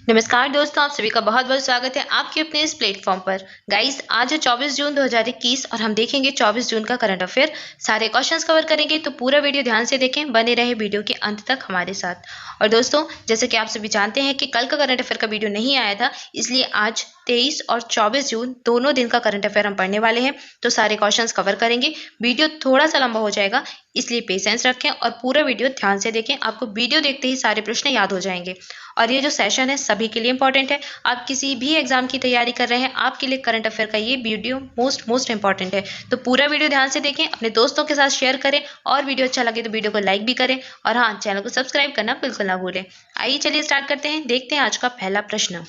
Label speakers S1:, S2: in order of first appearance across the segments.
S1: नमस्कार दोस्तों, आप सभी का बहुत बहुत स्वागत है आपके अपने इस प्लेटफॉर्म पर। गाइस, आज है 24 जून 2021 और हम देखेंगे 24 जून का करंट अफेयर। सारे क्वेश्चंस कवर करेंगे, तो पूरा वीडियो ध्यान से देखें, बने रहे वीडियो के अंत तक हमारे साथ। और दोस्तों, जैसे कि आप सभी जानते हैं कि कल का करंट अफेयर का वीडियो नहीं आया था, इसलिए आज 23 और 24 जून दोनों दिन का करंट अफेयर हम पढ़ने वाले हैं। तो सारे क्वेश्चंस कवर करेंगे। वीडियो थोड़ा सा लंबा हो जाएगा, इसलिए पेशेंस रखें और पूरा वीडियो ध्यान से देखें। आपको वीडियो देखते ही सारे प्रश्न याद हो जाएंगे। और ये जो सेशन है सभी के लिए इंपॉर्टेंट है। आप किसी भी एग्जाम की तैयारी कर रहे हैं, आपके लिए करंट अफेयर का ये वीडियो मोस्ट इंपॉर्टेंट है। तो पूरा वीडियो ध्यान से देखें, अपने दोस्तों के साथ शेयर करें और वीडियो अच्छा लगे तो वीडियो को लाइक भी करें। और हाँ, चैनल को सब्सक्राइब करना बिल्कुल ना भूलें। आइए चलिए स्टार्ट करते हैं। देखते हैं आज का पहला प्रश्न।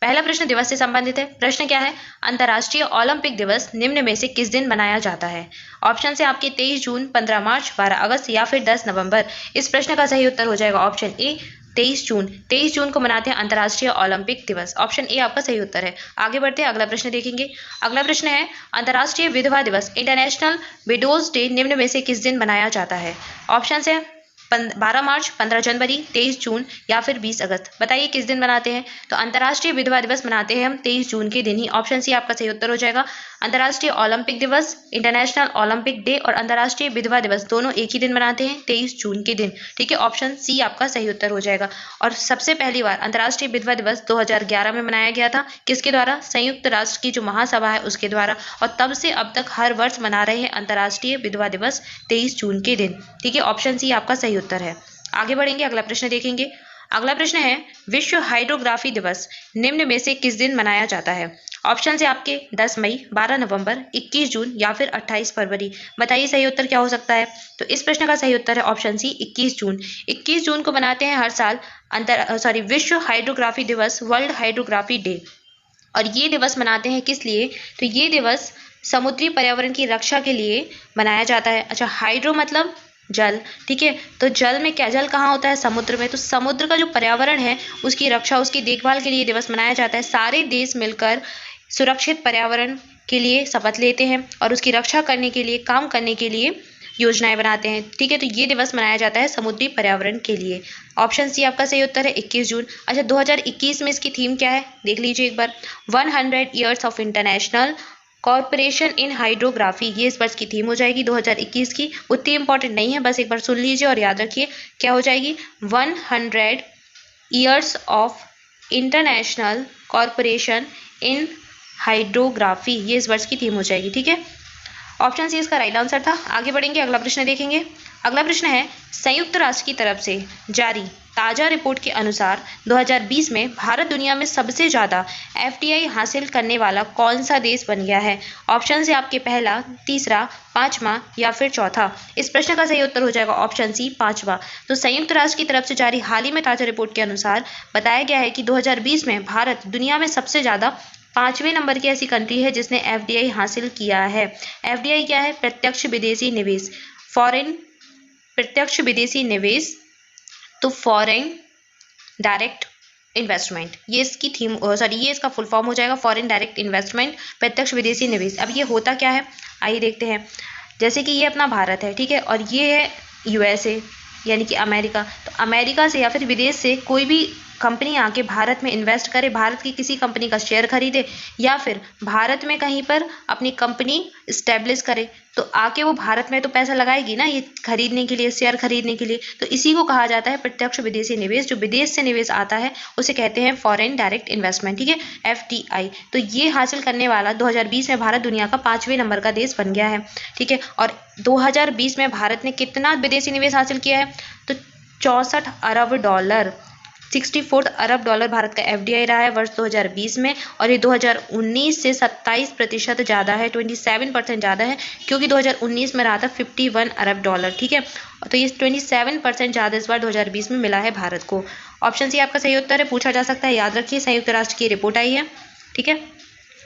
S1: पहला प्रश्न दिवस से संबंधित है। प्रश्न क्या है? अंतर्राष्ट्रीय ओलंपिक दिवस निम्न में से किस दिन मनाया जाता है? ऑप्शन से आपके 23 जून, 15 मार्च, 12 अगस्त या फिर 10 नवंबर। इस प्रश्न का सही उत्तर हो जाएगा ऑप्शन ए, 23 जून। 23 जून को मनाते हैं अंतर्राष्ट्रीय ओलंपिक दिवस। ऑप्शन ए आपका सही उत्तर है। आगे बढ़ते हैं, अगला प्रश्न देखेंगे। अगला प्रश्न है, अंतर्राष्ट्रीय विधवा दिवस इंटरनेशनल विडोज डे निम्न में से किस दिन मनाया जाता है? ऑप्शन है 12 मार्च, 15 जनवरी, 23 जून या फिर 20 अगस्त। बताइए किस दिन मनाते हैं? तो अंतर्राष्ट्रीय विधवा दिवस मनाते हैं हम 23 जून के दिन ही। ऑप्शन सी आपका सही उत्तर हो जाएगा। अंतर्राष्ट्रीय ओलंपिक दिवस, इंटरनेशनल ओलंपिक डे और अंतर्राष्ट्रीय विधवा दिवस दोनों एक ही दिन मनाते हैं, 23 जून के दिन। ठीक है, ऑप्शन सी आपका सही उत्तर हो जाएगा। और सबसे पहली बार अंतर्राष्ट्रीय विधवा दिवस 2011 में मनाया गया था। किसके द्वारा? संयुक्त राष्ट्र की जो महासभा है उसके द्वारा। और तब से अब तक हर वर्ष मना रहे हैं अंतर्राष्ट्रीय विधवा दिवस 23 जून के दिन। ठीक है, ऑप्शन सी आपका सही उत्तर है। आगे बढ़ेंगे, अगला प्रश्न देखेंगे। अगला प्रश्न है, विश्व हाइड्रोग्राफी दिवस निम्न में से किस दिन मनाया जाता है? ऑप्शन से आपके 10 मई, 12 नवंबर, 21 जून या फिर 28 फरवरी। बताइए सही उत्तर क्या हो सकता है? तो इस प्रश्न का सही उत्तर है ऑप्शन सी, 21 जून। 21 जून को मनाते हैं हर साल विश्व हाइड्रोग्राफी दिवस, वर्ल्ड हाइड्रोग्राफी डे। और ये दिवस मनाते हैं किस लिए? तो ये दिवस समुद्री पर्यावरण की रक्षा के लिए मनाया जाता है। अच्छा, हाइड्रो मतलब जल। ठीक है, तो जल में क्या, जल कहाँ होता है? समुद्र में। तो समुद्र का जो पर्यावरण है उसकी रक्षा, उसकी देखभाल के लिए दिवस मनाया जाता है। सारे देश मिलकर सुरक्षित पर्यावरण के लिए शपथ लेते हैं और उसकी रक्षा करने के लिए, काम करने के लिए योजनाएं बनाते हैं। ठीक है, तो ये दिवस मनाया जाता है समुद्री पर्यावरण के लिए। ऑप्शन सी आपका सही उत्तर है, 21 जून। अच्छा, 2021 में इसकी थीम क्या है देख लीजिए एक बार। 100 years of international corporation in hydrography, ये इस वर्ष की थीम हो जाएगी 2021 की। उतनी इंपॉर्टेंट नहीं है, बस एक बार सुन लीजिए और याद रखिए क्या हो जाएगी। 100 years of international corporation in hydrography, ये इस वर्ष की थीम हो जाएगी। ठीक है, ऑप्शन सी इसका राइट आंसर था। आगे बढ़ेंगे, अगला प्रश्न देखेंगे। अगला प्रश्न है, संयुक्त राष्ट्र की तरफ से जारी ताजा रिपोर्ट के अनुसार 2020 में भारत दुनिया में सबसे ज्यादा एफडीआई हासिल करने वाला कौन सा देश बन गया है? ऑप्शन से आपके पहला, तीसरा, पांचवा या फिर चौथा। इस प्रश्न का सही उत्तर हो जाएगा ऑप्शन सी, पांचवा। तो संयुक्त राष्ट्र की तरफ से जारी हाल ही में ताजा रिपोर्ट के अनुसार बताया गया है कि 2020 में भारत दुनिया में सबसे ज्यादा 5वें नंबर की ऐसी कंट्री है जिसने एफडीआई हासिल किया है। एफडीआई क्या है? प्रत्यक्ष विदेशी निवेश, फॉरेन प्रत्यक्ष विदेशी निवेश, तो फॉरेन डायरेक्ट इन्वेस्टमेंट, ये इसकी थीम, ये इसका फुल फॉर्म हो जाएगा, फॉरेन डायरेक्ट इन्वेस्टमेंट, प्रत्यक्ष विदेशी निवेश। अब ये होता क्या है, आइए देखते हैं। जैसे कि ये अपना भारत है, ठीक है, और ये है यूएसए यानी कि अमेरिका। तो अमेरिका से या फिर विदेश से कोई भी कंपनी आके भारत में इन्वेस्ट करे, भारत की किसी कंपनी का शेयर खरीदे या फिर भारत में कहीं पर अपनी कंपनी इस्टेब्लिश करे, तो आके वो भारत में तो पैसा लगाएगी ना, ये खरीदने के लिए, शेयर खरीदने के लिए। तो इसी को कहा जाता है प्रत्यक्ष विदेशी निवेश। जो विदेश से निवेश आता है उसे कहते हैं फॉरेन डायरेक्ट इन्वेस्टमेंट। ठीक है, एफडीआई। तो ये हासिल करने वाला 2020 में भारत दुनिया का 5वें नंबर का देश बन गया है। ठीक है, और 2020 में भारत ने कितना विदेशी निवेश हासिल किया है? तो 64 अरब डॉलर, 64 अरब डॉलर भारत का एफडीआई रहा है वर्ष 2020 में। और ये 2019 से 27% ज़्यादा है, 27% ज़्यादा है, क्योंकि 2019 में रहा था 51 अरब डॉलर। ठीक है, तो ये 27% ज़्यादा इस बार 2020 में मिला है भारत को। ऑप्शन सी आपका सही उत्तर है, पूछा जा सकता है, याद रखिए, संयुक्त राष्ट्र की रिपोर्ट आई है। ठीक है,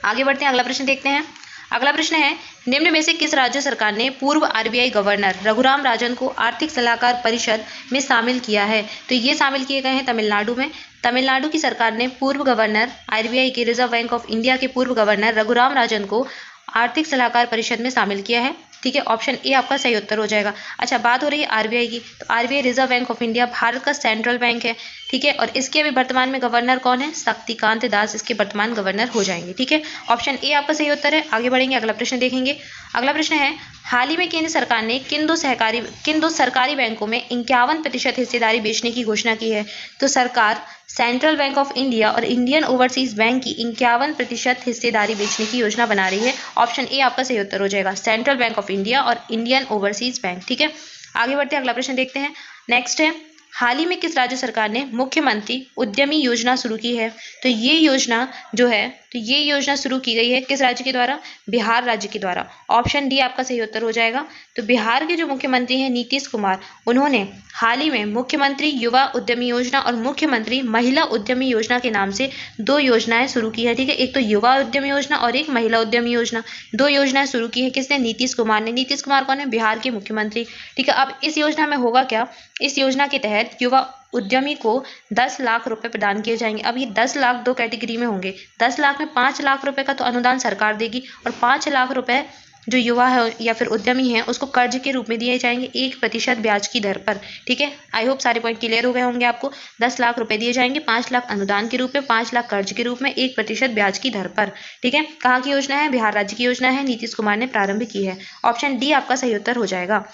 S1: आगे बढ़ते हैं, अगला प्रश्न देखते हैं। अगला प्रश्न है, निम्न में से किस राज्य सरकार ने पूर्व आरबीआई गवर्नर रघुराम राजन को आर्थिक सलाहकार परिषद में शामिल किया है? तो ये शामिल किए गए हैं तमिलनाडु में। तमिलनाडु की सरकार ने पूर्व गवर्नर आरबीआई के, रिजर्व बैंक ऑफ इंडिया के पूर्व गवर्नर रघुराम राजन को आर्थिक सलाहकार परिषद में शामिल किया है। ठीक है, ऑप्शन ए आपका सही उत्तर हो जाएगा। अच्छा, बात हो रही है आरबीआई की, तो RBI reserve bank of India Bharat का सेंट्रल बैंक है, ठीक है, और इसके अभी वर्तमान में गवर्नर कौन है? शक्तिकांत दास इसके वर्तमान गवर्नर हो जाएंगे, ठीक है, ऑप्शन ए आपका सही उत्तर है। आगे बढ़ेंगे, अगला प्रश्न देखेंगे। अगला प्रश्न है, हाल ही में केंद्र सरकार ने किन दो सरकारी बैंकों में 51% हिस्सेदारी बेचने की घोषणा की है? तो सरकार सेंट्रल बैंक ऑफ इंडिया और इंडियन ओवरसीज बैंक की 51% हिस्सेदारी बेचने की योजना बना रही है। ऑप्शन ए आपका सही उत्तर हो जाएगा, सेंट्रल बैंक ऑफ इंडिया और इंडियन ओवरसीज बैंक, ठीक है। आगे बढ़ते हैं, अगला प्रश्न देखते हैं। नेक्स्ट है, हाल ही में किस राज्य सरकार ने मुख्यमंत्री उद्यमी योजना शुरू की है? तो ये योजना जो है, तो ये योजना शुरू की गई है किस राज्य के द्वारा? बिहार राज्य के द्वारा। ऑप्शन डी आपका सही उत्तर हो जाएगा। तो बिहार के जो मुख्यमंत्री हैं नीतीश कुमार, उन्होंने हाल ही में मुख्यमंत्री युवा उद्यमी योजना और मुख्यमंत्री महिला उद्यमी योजना के नाम से 2 योजनाएं शुरू की है, ठीक है, एक तो युवा उद्यमी योजना और एक महिला उद्यमी योजना। 2 योजनाएं शुरू की है किसने? नीतीश कुमार ने। नीतीश कुमार कौन है? बिहार के मुख्यमंत्री, ठीक है। अब इस योजना में होगा क्या? इस योजना के तहत युवा उद्यमी को 10 लाख रुपए प्रदान किए जाएंगे। अब ये 10 लाख 2 कैटेगरी में होंगे। 10 लाख में 5 लाख रुपए का तो अनुदान सरकार देगी और 5 लाख रुपए जो युवा है या फिर उद्यमी है उसको कर्ज के रूप में दिए जाएंगे 1% ब्याज की दर पर, ठीक है। आई होप सारे पॉइंट क्लियर हो गए होंगे आपको। 10 लाख रुपए दिए जाएंगे, 5 लाख अनुदान के रूप में, 5 लाख कर्ज के रूप में, 1% ब्याज की दर पर, ठीक है। कहाँ की योजना है? बिहार राज्य की योजना है, नीतीश कुमार ने प्रारंभ की है। ऑप्शन डी आपका सही उत्तर हो जाएगा।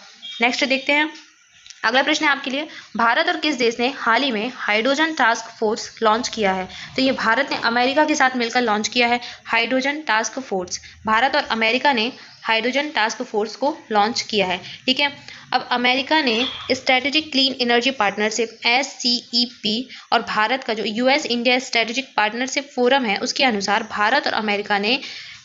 S1: नेक्स्ट देखते हैं, अगला प्रश्न है आपके लिए, भारत और किस देश ने हाल ही में हाइड्रोजन टास्क फोर्स लॉन्च किया है? तो ये भारत ने अमेरिका के साथ मिलकर लॉन्च किया है हाइड्रोजन टास्क फोर्स। भारत और अमेरिका ने हाइड्रोजन टास्क फोर्स को लॉन्च किया है, ठीक है। अब अमेरिका ने strategic clean energy partnership SCEP और भारत का जो US India strategic partnership forum है उसके अनुसार भारत और अमेरिका ने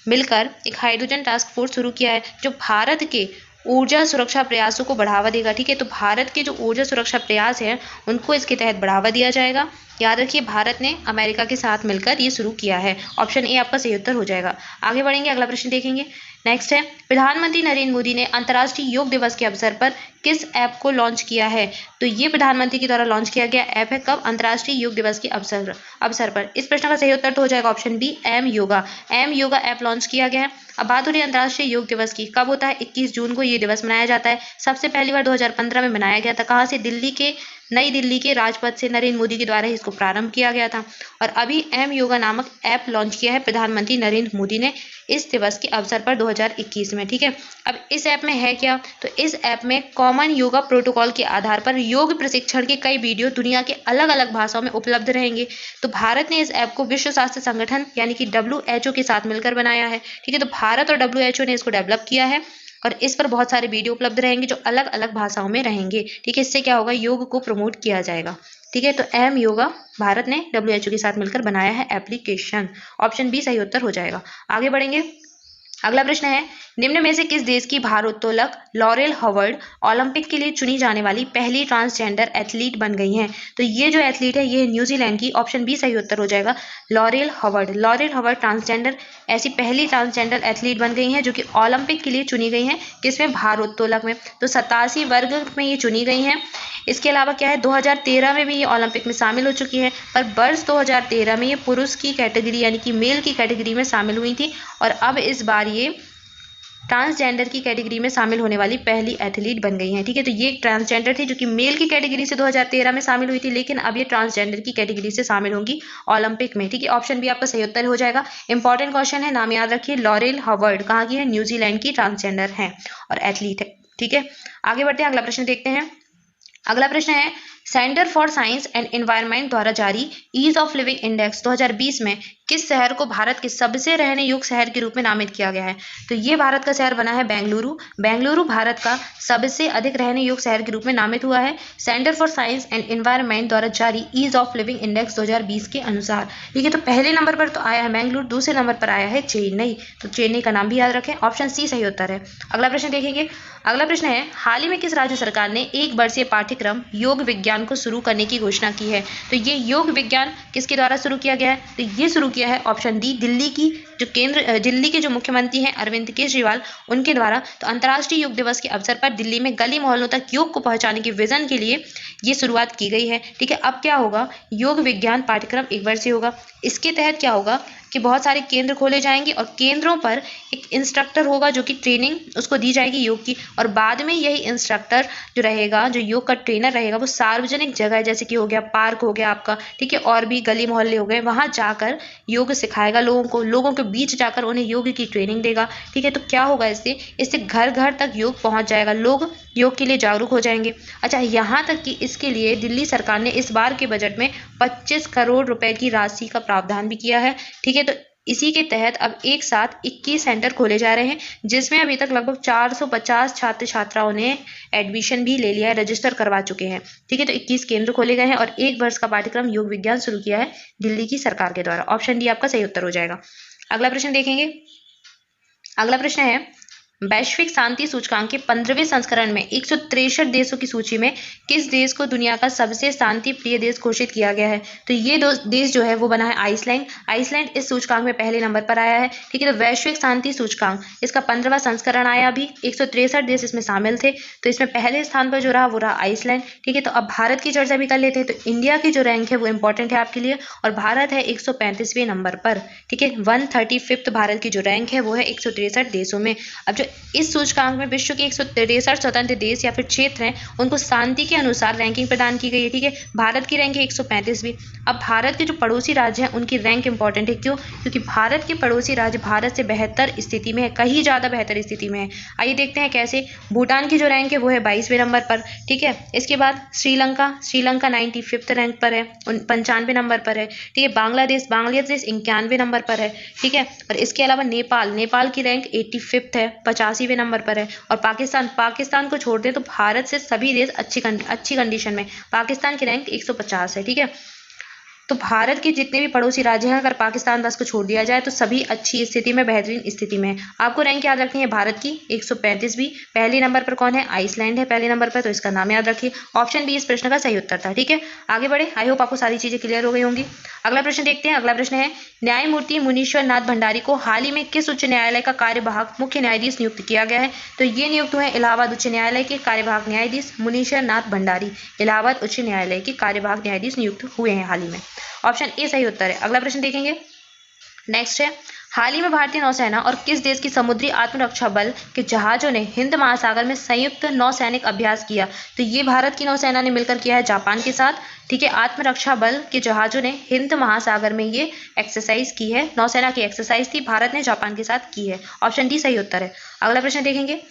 S1: मिलकर एक हाइड्रोजन टास्क फोर्स शुरू किया है जो भारत के ऊर्जा सुरक्षा प्रयासों को बढ़ावा देगा, ठीक है। तो भारत के जो ऊर्जा सुरक्षा प्रयास हैं उनको इसके तहत बढ़ावा दिया जाएगा। याद रखिए, भारत ने अमेरिका के साथ मिलकर ये शुरू किया है। ऑप्शन ए आपका सही उत्तर हो जाएगा। आगे बढ़ेंगे, अगला प्रश्न देखेंगे। नेक्स्ट है, प्रधानमंत्री नरेंद्र मोदी ने अंतर्राष्ट्रीय योग दिवस के अवसर पर किस ऐप को लॉन्च किया है? तो ये प्रधानमंत्री के द्वारा लॉन्च किया गया ऐप है कब? अंतर्राष्ट्रीय योग दिवस के अवसर पर। इस प्रश्न का सही उत्तर तो हो जाएगा option B, M Yoga app launch किया गया है। अब बात हो रही है अंतर्राष्ट्रीय योग दिवस की, कब होता है? 21 जून को ये दिवस मनाया जाता है। सबसे पहली बार 2015 में मनाया गया था। कहाँ से? नई दिल्ली के राजपथ से नरेंद्र मोदी के द्वारा इसको प्रारंभ किया गया था। और अभी एम योगा नामक ऐप लॉन्च किया है प्रधानमंत्री नरेंद्र मोदी ने इस दिवस के अवसर पर 2021 में, ठीक है। अब इस ऐप में है क्या? तो इस ऐप में कॉमन योगा प्रोटोकॉल के आधार पर योग प्रशिक्षण के कई वीडियो दुनिया के अलग अलग भाषाओं में उपलब्ध रहेंगे। तो भारत ने इस ऐप को विश्व स्वास्थ्य संगठन यानी कि WHO के साथ मिलकर बनाया है, ठीक है। तो भारत और WHO ने इसको डेवलप किया है और इस पर बहुत सारे वीडियो उपलब्ध रहेंगे जो अलग अलग भाषाओं में रहेंगे, ठीक है। इससे क्या होगा? योग को प्रमोट किया जाएगा, ठीक है। तो एम योगा भारत ने WHO के साथ मिलकर बनाया है एप्लीकेशन। ऑप्शन बी सही उत्तर हो जाएगा। आगे बढ़ेंगे, अगला प्रश्न है, निम्न में से किस देश की भारोत्तोलक लॉरेल हॉवर्ड ओलंपिक के लिए चुनी जाने वाली पहली ट्रांसजेंडर एथलीट बन गई हैं? तो ये जो एथलीट है ये है न्यूजीलैंड की। ऑप्शन बी सही उत्तर हो जाएगा, लॉरेल हॉवर्ड ट्रांसजेंडर ऐसी पहली ट्रांसजेंडर एथलीट बन गई हैं जो कि ओलंपिक के लिए चुनी गई हैं। किसमें? भारोत्तोलक में। तो 87 वर्ग में ये चुनी गई हैं। इसके अलावा क्या है, 2013 में भी ये ओलंपिक में शामिल हो चुकी है, पर वर्ष 2013 में ये पुरुष की कैटेगरी यानी कि मेल की कैटेगरी में शामिल हुई थी और अब इस बार ये ट्रांसजेंडर की कैटेगरी में शामिल होने वाली पहली एथलीट बन गई हैं, ठीक है। तो ये ट्रांसजेंडर थी जो कि मेल की कैटेगरी से 2013 में शामिल हुई थी, लेकिन अब ये ट्रांसजेंडर की कैटेगरी से शामिल होंगी ओलंपिक में, ठीक है। ऑप्शन भी आपका सही उत्तर हो जाएगा। इंपॉर्टेंट क्वेश्चन है, नाम याद रखिए। लॉरेल हॉवर्ड कहाँ की है? न्यूजीलैंड की ट्रांसजेंडर है और एथलीट है, ठीक है। आगे बढ़ते हैं, अगला प्रश्न देखते हैं। अगला प्रश्न है, centre for science and environment द्वारा जारी ईज ऑफ लिविंग इंडेक्स 2020 में किस शहर को भारत के सबसे रहने योग्य शहर के रूप में नामित किया गया है? तो ये भारत का शहर बना है बेंगलुरु भारत का सबसे अधिक रहने योग्य शहर के रूप में नामित हुआ है centre for science and environment द्वारा जारी ईज ऑफ लिविंग इंडेक्स 2020 के अनुसार, ठीक है। तो पहले नंबर पर तो आया है बेंगलुरु, दूसरे नंबर पर आया है चेन्नई। तो चेन्नई का नाम भी याद रखें। ऑप्शन सी सही उत्तर है। अगला प्रश्न देखेंगे। अगला प्रश्न है, हाल ही में किस राज्य सरकार ने 1 वर्षीय पाठ्यक्रम योग विज्ञान को शुरू करने की घोषणा की है? तो ये योग विज्ञान किसके द्वारा शुरू किया गया है? तो ये शुरू किया है ऑप्शन डी, दिल्ली के जो मुख्यमंत्री हैं अरविंद केजरीवाल, उनके द्वारा। तो अंतर्राष्ट्रीय योग दिवस के अवसर पर दिल्ली में गली मोहल्लों तक योग को पहुंचाने के विजन के लिए ये शुरुआत की गई है। ठीक है, अब क्या होगा, योग विज्ञान पाठ्यक्रम 1 वर्षीय होगा। इसके तहत क्या होगा कि बहुत सारे केंद्र खोले जाएंगे और केंद्रों पर एक इंस्ट्रक्टर होगा जो कि ट्रेनिंग उसको दी जाएगी योग की, और बाद में यही इंस्ट्रक्टर जो रहेगा, जो योग का ट्रेनर रहेगा, वो सार्वजनिक जगह जैसे कि हो गया पार्क हो गया आपका, ठीक है, और भी गली मोहल्ले हो गए, वहां जाकर योग सिखाएगा लोगों के बीच जाकर उन्हें योग की ट्रेनिंग देगा। ठीक है, तो क्या होगा, इससे घर घर तक योग पहुंच जाएगा, लोग योग के लिए जागरूक हो जाएंगे। अच्छा, यहाँ तक कि इसके लिए दिल्ली सरकार ने इस बार के बजट में 25 करोड़ रुपए की राशि का प्रावधान भी किया है। ठीक है, तो इसी के तहत अब एक साथ 21 सेंटर खोले जा रहे हैं, जिसमें अभी तक लगभग 450 छात्र छात्राओं ने एडमिशन भी ले लिया है, रजिस्टर करवा चुके हैं। ठीक है, तो 21 केंद्र खोले गए हैं और 1 वर्ष का पाठ्यक्रम योग विज्ञान शुरू किया है दिल्ली की सरकार के द्वारा। ऑप्शन डी आपका सही उत्तर हो जाएगा। अगला प्रश्न देखेंगे। अगला प्रश्न है, वैश्विक शांति सूचकांक के 15वें संस्करण में 163 देशों की सूची में किस देश को दुनिया का सबसे शांति प्रिय देश घोषित किया गया है? तो ये देश जो है वो बना है आइसलैंड। आइसलैंड इस सूचकांक में पहले नंबर पर आया है। ठीक है, तो वैश्विक शांति सूचकांक इसका 15वां संस्करण आया, अभी 163 देश इसमें शामिल थे, तो इसमें पहले स्थान पर जो रहा वो रहा आइसलैंड। ठीक है, तो अब भारत की चर्चा भी कर लेते हैं। तो इंडिया की जो रैंक है वो इंपॉर्टेंट है आपके लिए, और भारत है 135वें नंबर पर। ठीक है, 135th भारत की जो रैंक है वो है 163 देशों में। अब जो इस सूचकांक में विश्व के 163 स्वतंत्र देश या फिर क्षेत्र हैं, उनको शांति के अनुसार रैंकिंग प्रदान की गई है। ठीक है, भारत की रैंक है 135वीं। अब भारत के जो पड़ोसी राज्य हैं उनकी रैंक इंपॉर्टेंट है, क्यों? क्योंकि भारत के पड़ोसी राज्य भारत से बेहतर स्थिति में है, कहीं ज्यादा बेहतर स्थिति में है। आइए देखते हैं कैसे। भूटान की जो रैंक है वो है 22वें नंबर पर। ठीक है, इसके बाद श्रीलंका 95th रैंक पर है, 95 नंबर पर है। ठीक है, बांग्लादेश 91वें नंबर पर है। ठीक है, और इसके अलावा नेपाल की रैंक 85th है, 85वें नंबर पर है। और पाकिस्तान को छोड़ दें तो भारत से सभी देश अच्छी कंडीशन में। पाकिस्तान की रैंक 150 है। ठीक है, तो भारत के जितने भी पड़ोसी राज्य हैं, अगर पाकिस्तान बस को छोड़ दिया जाए तो सभी अच्छी स्थिति में, बेहतरीन स्थिति में है। आपको रैंक याद रखनी है भारत की 135वीं। पहले नंबर पर कौन है? आइसलैंड है पहले नंबर पर, तो इसका नाम याद रखिए। ऑप्शन बी इस प्रश्न का सही उत्तर था। ठीक है, आगे बढ़े। आई होप आपको सारी चीजें क्लियर हो गई होंगी। अगला प्रश्न देखते हैं। अगला प्रश्न है, न्यायमूर्ति मुनीश्वर नाथ भंडारी को हाल ही में किस उच्च न्यायालय का कार्यवाहक मुख्य न्यायाधीश नियुक्त किया गया है? तो ये नियुक्त हुए इलाहाबाद उच्च न्यायालय के कार्यवाहक न्यायाधीश मुनीश्वर नाथ भंडारी। इलाहाबाद उच्च न्यायालय के कार्यवाहक न्यायाधीश नियुक्त हुए हैं हाल ही में। ऑप्शन ए सही उत्तर है। अगला प्रश्न देखेंगे। नेक्स्ट है, हाल ही में भारतीय नौसेना और किस देश की समुद्री आत्मरक्षा बल के जहाजों ने हिंद महासागर में संयुक्त नौसैनिक अभ्यास किया? तो ये भारत की नौसेना ने मिलकर किया है जापान के साथ। ठीक है, आत्मरक्षा बल के जहाजों ने हिंद महासागर में ये एक्सरसाइज की है, नौसेना की एक्सरसाइज थी, भारत ने जापान के साथ की है। ऑप्शन डी सही उत्तर है। अगला प्रश्न देखेंगे,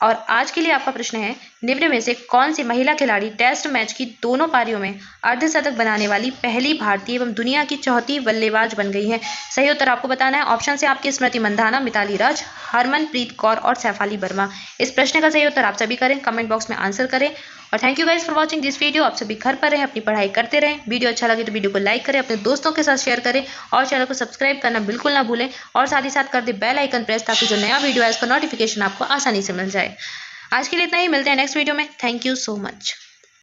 S1: और आज के लिए आपका प्रश्न है, निम्न में से कौन सी महिला खिलाड़ी टेस्ट मैच की दोनों पारियों में अर्धशतक बनाने वाली पहली भारतीय एवं दुनिया की चौथी बल्लेबाज बन गई है? सही उत्तर आपको बताना है। ऑप्शन से आपकी स्मृति मंधाना, मिताली राज, हरमनप्रीत कौर और सैफाली वर्मा। इस प्रश्न का सही उत्तर आप सभी करें, कमेंट बॉक्स में आंसर करें। और thank you guys for watching this video. आप सभी घर पर रहें, अपनी पढ़ाई करते रहें। वीडियो अच्छा लगे तो वीडियो को लाइक करें, अपने दोस्तों के साथ शेयर करें और चैनल को सब्सक्राइब करना बिल्कुल ना भूलें। और साथ ही साथ कर दे बेल आइकन प्रेस, ताकि जो नया वीडियो है उसका नोटिफिकेशन आपको आसानी से मिल जाए। आज के लिए इतना ही, मिलते हैं नेक्स्ट वीडियो में। Thank you so much.